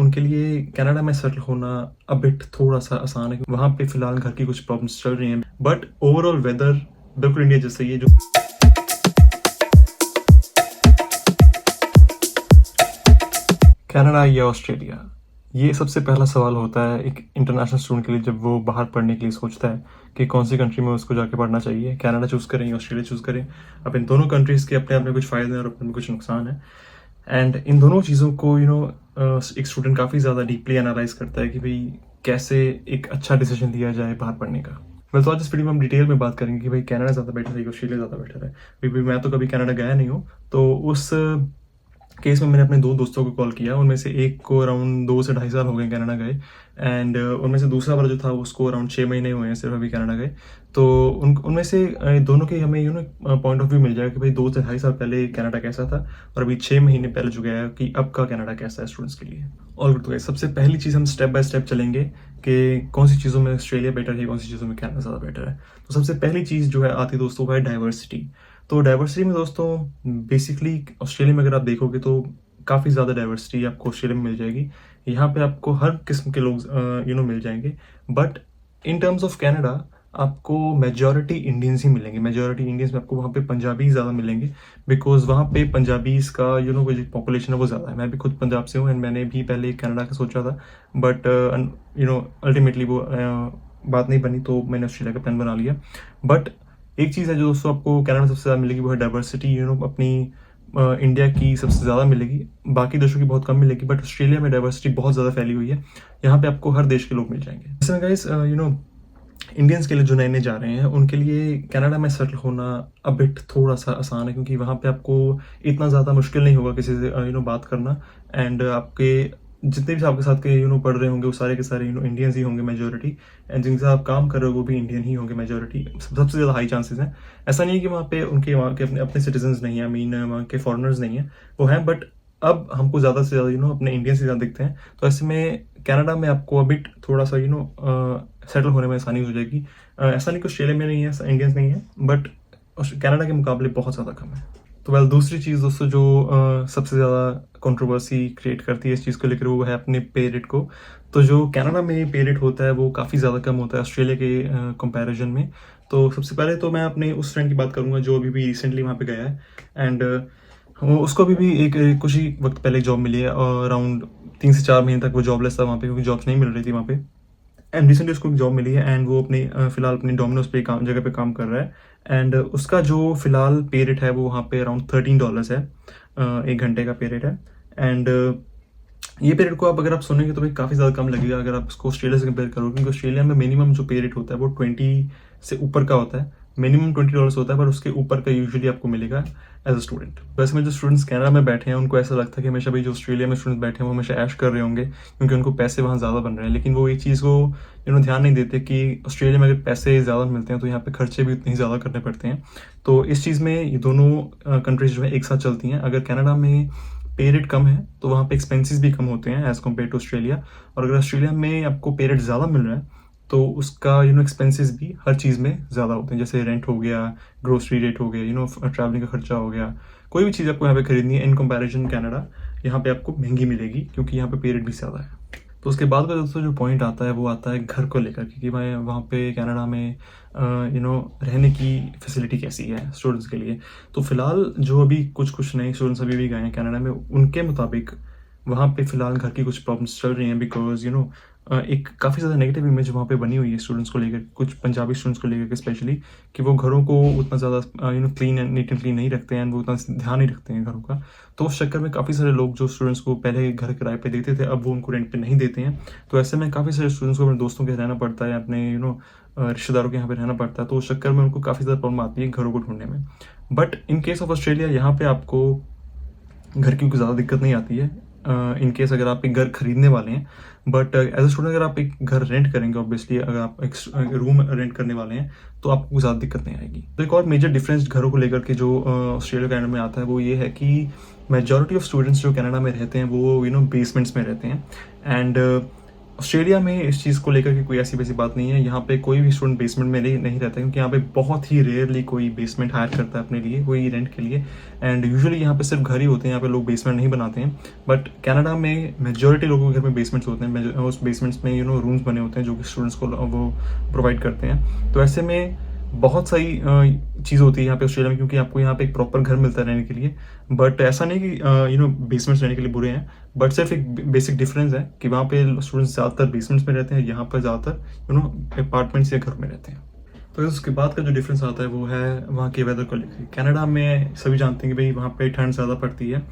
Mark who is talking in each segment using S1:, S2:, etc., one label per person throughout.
S1: उनके लिए कनाडा में सेटल होना बिट थोड़ा-सा आसान है। वहाँ पे फ़िलहाल घर की कुछ प्रॉब्लम्स चल रही हैं, बट ओवरऑल वेदर बिल्कुल इंडिया जैसा ही है। जो कनाडा या ऑस्ट्रेलिया, ये सबसे पहला सवाल होता है एक इंटरनेशनल स्टूडेंट के लिए जब वो बाहर पढ़ने के लिए सोचता है कि कौन सी कंट्री में उसको जाके पढ़ना चाहिए, कनाडा चूज़ करें या ऑस्ट्रेलिया चूज़ करें। अब इन दोनों कंट्रीज़ के अपने-अपने कुछ फ़ायदे हैं और अपने में कुछ नुकसान हैं। एंड इन दोनों चीज़ों को एक स्टूडेंट काफ़ी ज़्यादा डीपली एनालाइज़ करता है कि भई कैसे एक अच्छा डिसीजन लिया जाए बाहर पढ़ने का। तो आज इस वीडियो में हम डिटेल में बात करेंगे कि भाई कनाडा ज़्यादा बेटर है या ऑस्ट्रेलिया ज़्यादा बेटर है। क्योंकि मैं तो कभी कनाडा गया नहीं हूँ, तो उस केस में मैंने अपने 2 दोस्तों को कॉल किया। उनमें से एक को अराउंड 2 से ढाई साल हो गए कनाडा गए, एंड उनमें से दूसरा वाला जो था उसको अराउंड 6 महीने हुए हैं सिर्फ अभी कनाडा गए। तो उनमें से दोनों के हमें पॉइंट ऑफ व्यू मिल जाएगा कि भाई 2 से ढाई साल पहले कनाडा कैसा था और अभी 6 महीने पहले जो गया है कि अब का कनाडा कैसा है स्टूडेंट्स के लिए। All good. तो गाइस, सबसे पहली चीज़ हम स्टेप बाय स्टेप चलेंगे कि कौन सी चीज़ों में ऑस्ट्रेलिया बेटर है, कौन सी चीज़ों में कनाडा ज़्यादा बेटर है। तो सबसे पहली चीज़ जो है आती है दोस्तों, वो है डाइवर्सिटी। तो डाइवर्सिटी में दोस्तों बेसिकली ऑस्ट्रेलिया में अगर आप देखोगे तो काफ़ी ज़्यादा डाइवर्सिटी आपको ऑस्ट्रेलिया में मिल जाएगी। यहाँ पे आपको हर किस्म के लोग मिल जाएंगे। But in terms of Canada आपको मेजॉरिटी इंडियंस ही मिलेंगे। मेजॉरिटी इंडियंस में आपको वहाँ पे पंजाबी ज़्यादा मिलेंगे, बिकॉज वहाँ पे पंजाबीज़ का जो पॉपुलेशन है वो ज़्यादा है। मैं भी खुद पंजाब से हूँ एंड मैंने भी पहले कनाडा का सोचा था, बट अल्टीमेटली वो बात नहीं बनी, तो मैंने ऑस्ट्रेलिया का प्लान बना लिया। बट एक चीज़ है जो दोस्तों आपको कनाडा में सबसे ज़्यादा मिलेगी, वो है डाइवर्सिटी। अपनी इंडिया की सबसे ज़्यादा मिलेगी, बाकी देशों की बहुत कम मिलेगी, बट ऑस्ट्रेलिया में डाइवर्सिटी बहुत ज़्यादा फैली हुई है। यहाँ पे आपको हर देश के लोग मिल जाएंगे। जैसे में गाइस इंडियंस के लिए जो नए नए जा रहे हैं उनके लिए कनाडा में सेटल होना बिट थोड़ा-सा आसान है, क्योंकि वहाँ पे आपको इतना ज़्यादा मुश्किल नहीं होगा किसी से बात करना। एंड आपके जितने भी आपके साथ के पढ़ रहे होंगे वो सारे के सारे इंडियंस ही होंगे मेजॉरिटी, एंड जिनके साथ आप काम कर रहे हो वो भी इंडियन ही होंगे मेजॉरिटी। सबसे ज़्यादा हाई चांसेस हैं। ऐसा नहीं है कि वहाँ के अपने अपने सिटीजन्स नहीं है, आई मीन वहाँ के फॉरेनर्स नहीं है, वो हैं, बट अब हमको ज़्यादा से ज़्यादा अपने इंडियन से ज़्यादा दिखते हैं। तो ऐसे में कनाडा में आपको अभी थोड़ा सा सेटल होने में आसानी हो जाएगी। ऐसा नहीं कि ऑस्ट्रेलिया में नहीं है इंडियंस नहीं है, बट कनाडा के मुकाबले बहुत ज़्यादा कम है। तो वेल, दूसरी चीज़ दोस्तों जो सबसे ज़्यादा कंट्रोवर्सी क्रिएट करती है इस चीज़ को लेकर, वो है अपने पे रेट को। तो जो कनाडा में पे रेट होता है वो काफ़ी ज़्यादा कम होता है ऑस्ट्रेलिया के कंपैरिजन में। तो सबसे पहले तो मैं अपने उस फ्रेंड की बात करूँगा जो अभी भी रिसेंटली वहाँ पे गया है, एंड उसको अभी भी एक कुछ ही वक्त पहले जॉब मिली है, और अराउंड 3 से 4 महीने तक वो जॉबलेस था वहाँ पे, क्योंकि जॉब्स नहीं मिल रही थी वहाँ पे। एंड रिसेंटली उसको एक जॉब मिली है, एंड वो फिलहाल अपनी डोमिनोज पे जगह पे काम कर रहा है। एंड उसका जो फिलहाल पे रेट है वो वहाँ पे अराउंड $13 है। 1 घंटे का पे रेट है। एंड ये पे रेट को अगर आप सुनेंगे तो भाई काफ़ी ज़्यादा कम लगेगा अगर आप इसको ऑस्ट्रेलिया से कंपेयर करोगे, क्योंकि ऑस्ट्रेलिया में मिनिमम जो पे रेट होता है वो 20 से ऊपर का होता है। मिनिमम $20 होता है, पर उसके ऊपर का यूजुअली आपको मिलेगा एज अ स्टूडेंट। वैसे में जो स्टूडेंट्स कनाडा में बैठे हैं उनको ऐसा लगता है कि हमेशा भाई जो ऑस्ट्रेलिया में स्टूडेंट्स बैठे हैं वो हमेशा ऐश कर रहे होंगे, क्योंकि उनको पैसे वहाँ ज़्यादा बन रहे हैं। लेकिन वो ये चीज़ को ध्यान नहीं देते कि ऑस्ट्रेलिया में अगर पैसे ज़्यादा मिलते हैं तो यहाँ पे खर्चे भी उतने ही ज़्यादा करने पड़ते हैं। तो इस चीज़ में ये दोनों कंट्रीज जो है एक साथ चलती हैं। अगर कनाडा में पे रेट कम है तो वहाँ पे एक्सपेंसेस भी कम होते हैं एज़ कम्पेयर टू ऑस्ट्रेलिया, और अगर ऑस्ट्रेलिया में आपको पे रेट ज़्यादा मिल रहा है तो उसका एक्सपेंसेस भी हर चीज़ में ज़्यादा होते हैं। जैसे रेंट हो गया, ग्रोसरी रेट हो गया, ट्रैवलिंग का खर्चा हो गया, कोई भी चीज़ आपको यहाँ पे खरीदनी है इन कंपैरिजन कनाडा यहाँ पे आपको महंगी मिलेगी, क्योंकि यहाँ पे पे रेट भी ज़्यादा है। तो उसके बाद का दोस्तों जो पॉइंट आता है वो आता है घर को लेकर, क्योंकि भाई वहाँ पे कनाडा में रहने की फैसिलिटी कैसी है स्टूडेंट्स के लिए। तो फिलहाल जो अभी कुछ नए स्टूडेंट्स अभी भी गए हैं कनाडा में, उनके मुताबिक वहाँ पे फिलहाल घर की कुछ प्रॉब्लम्स चल रही हैं, बिकॉज एक काफ़ी ज़्यादा नेगेटिव इमेज वहाँ पे बनी हुई है स्टूडेंट्स को लेकर, कुछ पंजाबी स्टूडेंट्स को लेकर स्पेशली, कि वो घरों को उतना ज़्यादा clean and neat and clean नहीं रखते हैं, एंड वो उतना ध्यान नहीं रखते हैं घरों का। तो उस चक्कर में काफ़ी सारे लोग जो स्टूडेंट्स को पहले घर किराए पे देते थे अब वो उनको रेंट पे नहीं देते हैं। तो ऐसे में काफ़ी सारे स्टूडेंट्स को अपने दोस्तों के रहना पड़ता है, अपने रिश्तेदारों के यहाँ पे रहना पड़ता है। तो उस चक्कर में उनको काफ़ी ज़्यादा प्रॉब्लम आती है घरों को ढूंढने में। But in case of Australia यहाँ पे आपको घर की कोई ज़्यादा दिक्कत नहीं आती है, इन केस अगर आप एक घर खरीदने वाले हैं। बट एज अ स्टूडेंट अगर आप एक घर रेंट करेंगे, ऑब्वियसली अगर आप एक रूम रेंट करने वाले हैं तो आपको ज़्यादा दिक्कत नहीं आएगी। तो एक और मेजर डिफरेंस घरों को लेकर के जो ऑस्ट्रेलिया कनाडा में आता है वो ये है कि मेजॉरिटी ऑफ स्टूडेंट्स जो कनाडा में रहते हैं वो बेसमेंट्स में रहते हैं। एंड ऑस्ट्रेलिया में इस चीज़ को लेकर के कोई ऐसी-वैसी बात नहीं है। यहाँ पे कोई भी स्टूडेंट बेसमेंट में नहीं रहता है, क्योंकि यहाँ पे बहुत ही रेयरली कोई बेसमेंट हायर करता है अपने लिए, कोई रेंट के लिए। एंड यूजुअली यहाँ पे सिर्फ घर ही होते हैं, यहाँ पे लोग बेसमेंट नहीं बनाते हैं। बट कनाडा में मेजॉरिटी लोगों के घर में बेसमेंट्स होते हैं। उस बेसमेंट्स में रूम्स बने होते हैं जो कि स्टूडेंट्स को वो प्रोवाइड करते हैं। तो ऐसे में बहुत सारी चीज़ होती है यहाँ पे ऑस्ट्रेलिया में, क्योंकि आपको यहाँ पे एक प्रॉपर घर मिलता है रहने के लिए। बट ऐसा नहीं कि बेसमेंट्स रहने के लिए बुरे हैं, बट सिर्फ एक बेसिक डिफरेंस है कि वहाँ पे स्टूडेंट्स ज़्यादातर बेसमेंट्स में रहते हैं, यहाँ पर ज़्यादातर अपार्टमेंट्स या घर में रहते हैं। तो उसके बाद का जो डिफरेंस आता है वो है वहाँ के वेदर को लेकर। कनाडा में सभी जानते हैं कि भाई वहाँ पे ठंड ज़्यादा पड़ती है,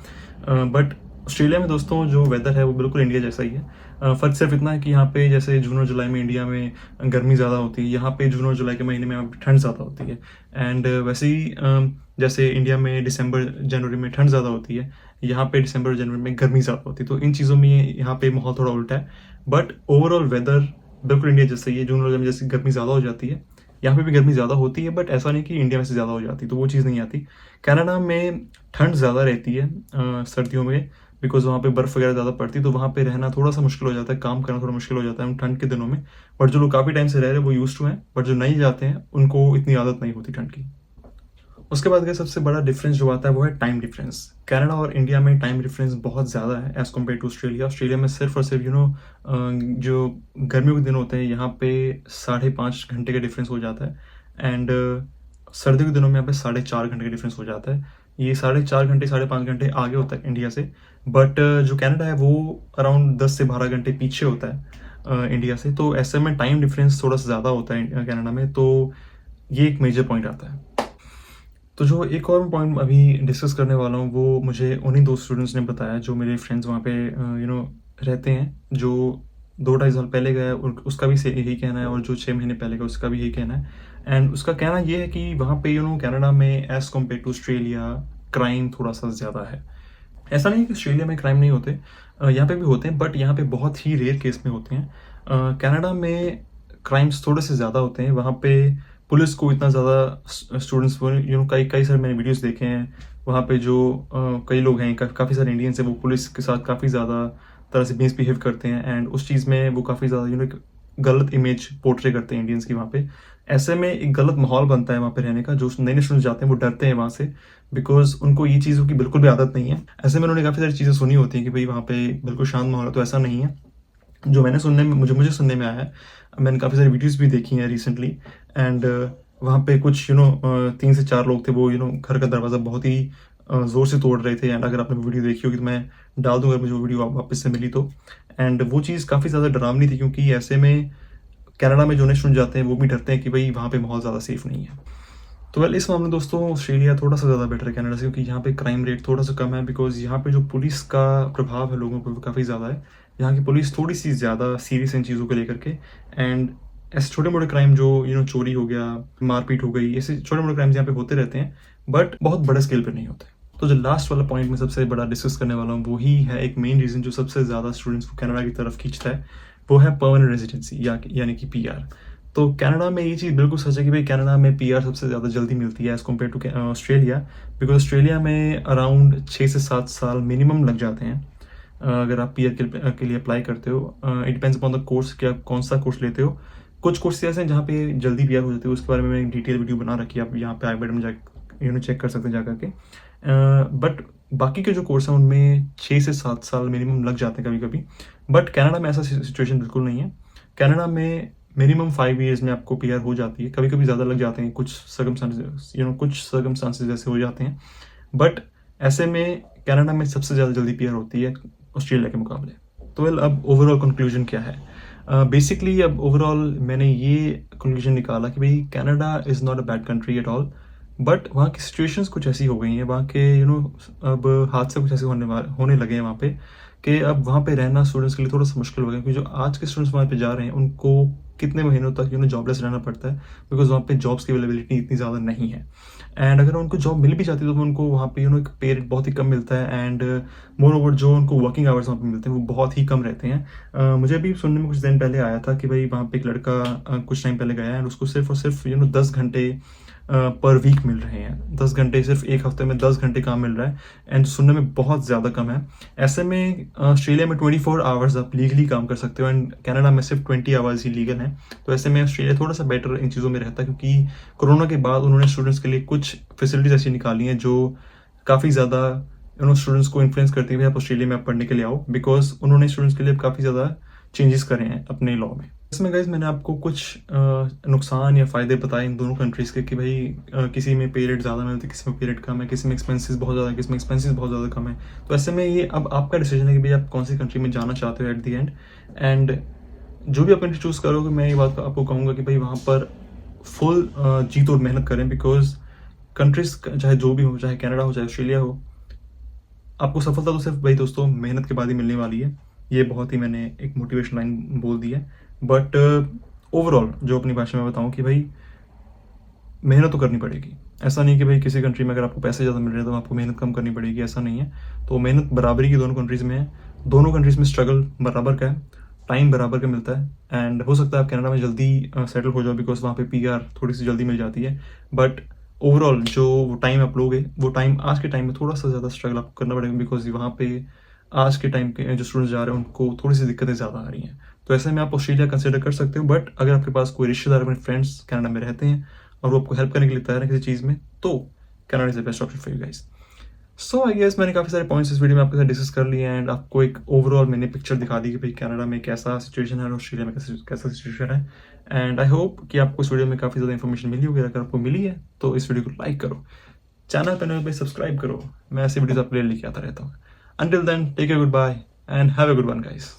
S1: बट ऑस्ट्रेलिया में दोस्तों जो वेदर है वो बिल्कुल इंडिया जैसा ही है। फ़र्क सिर्फ इतना है कि यहाँ पे जैसे जून और जुलाई में इंडिया में गर्मी ज़्यादा होती है, यहाँ पे जून और जुलाई के महीने में यहाँ पे ठंड ज़्यादा होती है। एंड वैसे ही जैसे इंडिया में दिसंबर जनवरी में ठंड ज़्यादा होती है, यहाँ पे दिसंबर और जनवरी में गर्मी ज़्यादा होती है। तो इन चीज़ों में यहाँ पे माहौल थोड़ा उल्टा है, बट ओवरऑल वेदर बिल्कुल इंडिया जैसा ही है। जून और जुलाई में जैसे गर्मी ज़्यादा हो जाती है, यहाँ पे भी गर्मी ज़्यादा होती है, बट ऐसा नहीं कि इंडिया में से ज़्यादा हो जाती, तो वो चीज़ नहीं आती। कनाडा में ठंड ज़्यादा रहती है सर्दियों में, बिकॉज वहाँ पे बर्फ़ वगैरह ज़्यादा पड़ती है, तो वहाँ पे रहना थोड़ा सा मुश्किल हो जाता है, काम करना थोड़ा मुश्किल हो जाता है ठंड के दिनों में। बट जो लोग काफ़ी टाइम से रह रहे हैं वो यूज्ड टू हैं, बट जो नहीं जाते हैं उनको इतनी आदत नहीं होती ठंड की। उसके बाद का सबसे बड़ा डिफरेंस जो आता है वो है टाइम डिफरेंस। कनाडा और इंडिया में टाइम डिफरेंस बहुत ज़्यादा है as compare to Australia. Australia में सिर्फ और सिर्फ जो गर्मियों के दिन होते हैं यहाँ पे 5.5 घंटे का डिफरेंस हो जाता है। एंड सर्दियों के दिनों में यहाँ पे 4.5 घंटे का डिफरेंस हो जाता है। ये 4.5 घंटे 5.5 घंटे आगे होता है इंडिया से, बट जो कनाडा है वो अराउंड 10 से 12 घंटे पीछे होता है इंडिया से। तो ऐसे में टाइम डिफरेंस थोड़ा सा ज़्यादा होता है कनाडा में, तो ये एक मेजर पॉइंट आता है। तो जो एक और पॉइंट अभी डिस्कस करने वाला हूँ वो मुझे उन्हीं 2 स्टूडेंट्स ने बताया जो मेरे फ्रेंड्स वहाँ पे रहते हैं। जो 2-2.5 साल पहले गया उसका भी यही कहना है, और जो 6 महीने पहले गया उसका भी यही कहना है। एंड उसका कहना ये है कि वहाँ पे कनाडा में as compare to Australia crime थोड़ा सा ज़्यादा है। ऐसा नहीं है कि ऑस्ट्रेलिया में क्राइम नहीं होते, यहाँ पे भी होते हैं, बट यहाँ पे बहुत ही रेयर केस में होते हैं। कनाडा में क्राइम्स थोड़े से ज़्यादा होते हैं। वहाँ पे पुलिस को इतना ज़्यादा स्टूडेंट्स कई कई सारे मैंने वीडियोस देखे हैं। वहाँ पे जो कई लोग हैं, काफ़ी सारे इंडियंस हैं, वो पुलिस के साथ काफ़ी ज़्यादा तरह से मिसबिहेव करते हैं। एंड उस चीज़ में वो काफ़ी ज़्यादा एक गलत इमेज पोर्ट्रे करते हैं इंडियंस की वहाँ पे। ऐसे में एक गलत माहौल बनता है वहाँ पे रहने का। जो नए स्टूडेंट्स जाते हैं वो डरते हैं वहाँ से, बिकॉज उनको ये चीज़ों की बिल्कुल भी आदत नहीं है। ऐसे में उन्होंने काफ़ी सारी चीज़ें सुनी होती हैं कि भाई वहाँ पे बिल्कुल शांत माहौल है, तो ऐसा नहीं है जो मैंने मुझे सुनने में आया है। मैंने काफ़ी सारी वीडियोस भी देखी हैं रिसेंटली। एंड वहाँ पे कुछ 3 से 4 लोग थे, वो घर का दरवाज़ा बहुत ही ज़ोर से तोड़ रहे थे। एंड अगर आपने वीडियो देखी होगी तो मैं डाल दूंगा, मुझे वो वीडियो वापस से मिली तो। एंड वो चीज़ काफ़ी ज़्यादा डरावनी थी, क्योंकि ऐसे में कनाडा में जो नए स्टूडेंट जाते हैं वो भी डरते हैं कि भाई वहाँ पे माहौल ज़्यादा सेफ नहीं है। तो वेल इस मामले में दोस्तों ऑस्ट्रेलिया थोड़ा सा ज़्यादा बेटर है कनाडा से, क्योंकि यहाँ पे क्राइम रेट थोड़ा सा कम है, बिकॉज यहाँ पे जो पुलिस का प्रभाव है लोगों पर वो काफ़ी ज़्यादा है। यहाँ की पुलिस थोड़ी सी ज़्यादा सीरियस है इन चीज़ों को लेकर के। एंड ऐसे छोटे मोटे क्राइम जो चोरी हो गया, मारपीट हो गई, ऐसे छोटे मोटे क्राइम्स यहाँ पे होते रहते हैं, बट बहुत बड़े स्केल पर नहीं होते। तो जो लास्ट वाला पॉइंट में सबसे बड़ा डिस्कस करने वाला हूँ वो ही है एक मेन रीज़न जो सबसे ज़्यादा स्टूडेंट्स को कनाडा की तरफ खींचता है, वो है परमानेंट रेजिडेंसी यानी कि पीआर। तो कनाडा में ये चीज़ बिल्कुल सच है कि भाई कनाडा में पीआर सबसे ज़्यादा जल्दी मिलती है as compare to Australia, because Australia में अराउंड 6 से 7 साल मिनिमम लग जाते हैं अगर आप पीआर के लिए अप्लाई करते हो। It depends upon the course कि आप कौन सा कोर्स लेते हो। कुछ कोर्स ऐसे हैं जहाँ पे जल्दी पीआर हो जाती है, उसके बारे में मैं एक डिटेल वीडियो बना रखी है, आप यहाँ पे आई बटन में जा चेक कर सकते हैं जा करके। बट बाकी के जो कोर्स हैं उनमें 6 से 7 साल मिनिमम लग जाते हैं कभी कभी। बट कनाडा में ऐसा सिचुएशन बिल्कुल नहीं है। कनाडा में मिनिमम 5 ईयर्स में आपको पीआर हो जाती है, कभी कभी ज़्यादा लग जाते हैं, कुछ सर्कमस्टांसेस ऐसे हो जाते हैं। बट ऐसे में कनाडा में सबसे ज़्यादा जल्दी पीआर होती है ऑस्ट्रेलिया के मुकाबले। तो वेल अब ओवरऑल कंक्लूजन क्या है? बेसिकली अब ओवरऑल मैंने ये कंक्लूजन निकाला कि भाई Canada is not a bad country at all, but वहाँ की सिचुएशंस कुछ ऐसी हो गई हैं, वहाँ के अब हादसे कुछ ऐसे होने लगे हैं वहाँ पे कि अब वहाँ पे रहना स्टूडेंट्स के लिए थोड़ा सा मुश्किल हो गया, क्योंकि जो आज के स्टूडेंट्स वहाँ पे जा रहे हैं उनको कितने महीनों तक जॉबलेस रहना पड़ता है, बिकॉज वहाँ पे जॉब्स की अवेलेबिलिटी इतनी ज़्यादा नहीं है। एंड अगर उनको जॉब मिल भी जाती है तो उनको वहाँ पे एक पे रेट बहुत ही कम मिलता है। एंड मोर ओवर जो उनको वर्किंग आवर्स वहाँ पे मिलते हैं वो बहुत ही कम रहते हैं। मुझे भी सुनने में कुछ दिन पहले आया था कि भाई वहाँ पे एक लड़का कुछ टाइम पहले गया है, एंड उसको सिर्फ और सिर्फ 10 घंटे पर वीक मिल रहे हैं। 10 घंटे सिर्फ एक हफ्ते में 10 घंटे काम मिल रहा है, एंड सुनने में बहुत ज़्यादा कम है। ऐसे में ऑस्ट्रेलिया में 24 आवर्स आप लीगली काम कर सकते हो, एंड कनाडा में सिर्फ 20 आवर्स ही लीगल हैं। तो ऐसे में ऑस्ट्रेलिया थोड़ा सा बेटर इन चीज़ों में रहता है, क्योंकि कोरोना के बाद उन्होंने स्टूडेंट्स के लिए कुछ फैसिलिटीज ऐसी निकाली हैं जो काफ़ी ज़्यादा स्टूडेंट्स को इन्फ्लुएंस करती हुई आप ऑस्ट्रेलिया में आप पढ़ने के लिए आओ, बिकॉज उन्होंने स्टूडेंट्स के लिए काफ़ी ज़्यादा चेंजेस करे हैं अपने लॉ में। इसमें गाइज मैंने आपको कुछ नुकसान या फ़ायदे बताए इन दोनों कंट्रीज़ के, कि भाई किसी में पे रेट ज़्यादा मिलती है, किसी में पे रेट कम है, किसी में एक्सपेंसेस बहुत ज़्यादा है, किसी में एक्सपेंसेस बहुत ज़्यादा कम है। तो ऐसे में ये अब आपका डिसीजन है कि भाई आप कौन सी कंट्री में जाना चाहते हो एट दी एंड। एंड जो भी आप कंट्री चूज़ करोगे, मैं ये बात आपको कहूँगा कि भाई वहाँ पर फुल जी तोड़ मेहनत करें, बिकॉज कंट्रीज़ चाहे जो भी हो, चाहे कनाडा हो चाहे ऑस्ट्रेलिया हो, आपको सफलता तो सिर्फ भाई दोस्तों मेहनत के बाद ही मिलने वाली है। ये बहुत ही मैंने एक मोटिवेशन लाइन बोल दी है, बट ओवरऑल जो अपनी भाषा में बताऊं कि भाई मेहनत तो करनी पड़ेगी। ऐसा नहीं कि भाई किसी कंट्री में अगर आपको पैसे ज़्यादा मिल रहे हैं तो आपको मेहनत कम करनी पड़ेगी, ऐसा नहीं है। तो मेहनत बराबरी की दोनों कंट्रीज़ में है, दोनों कंट्रीज़ में स्ट्रगल बराबर का है, टाइम बराबर का मिलता है। एंड हो सकता है आप कनाडा में जल्दी सेटल हो जाओ, बिकॉज वहाँ पे पीआर थोड़ी सी जल्दी मिल जाती है, बट ओवरऑल जो टाइम आप लोगे वो टाइम आज के टाइम में थोड़ा सा ज़्यादा स्ट्रगल आपको करना पड़ेगा, बिकॉज वहाँ पे आज के टाइम के जो स्टूडेंट्स जा रहे हैं उनको थोड़ी सी दिक्कतें ज़्यादा आ रही हैं। तो ऐसे में आप ऑस्ट्रेलिया कंसिडर कर सकते हो, बट अगर आपके पास कोई रिश्तेदार अपने फ्रेंड्स कनाडा में रहते हैं और वो आपको हेल्प करने के लिए तैयार है किसी चीज़ में, तो Canada is the best option for you guys. So I guess मैंने काफ़ी सारे पॉइंट्स इस वीडियो में आपके साथ डिस्कस कर लिए, एंड आपको एक ओवरऑल मैंने पिक्चर दिखा दी कि भाई कनाडा में कैसा सिचुएशन है और ऑस्ट्रेलिया में कैसा सिचुएशन है। एंड आई होप कि आपको इस वीडियो में काफ़ी ज़्यादा इन्फॉर्मेशन मिली होगी। अगर आपको मिली है तो इस वीडियो को लाइक करो, चैनल पर सब्सक्राइब करो, मैं ऐसी वीडियोस आपके लिए लेके आता रहता हूँ। Until then take care, good bye and have a good one guys.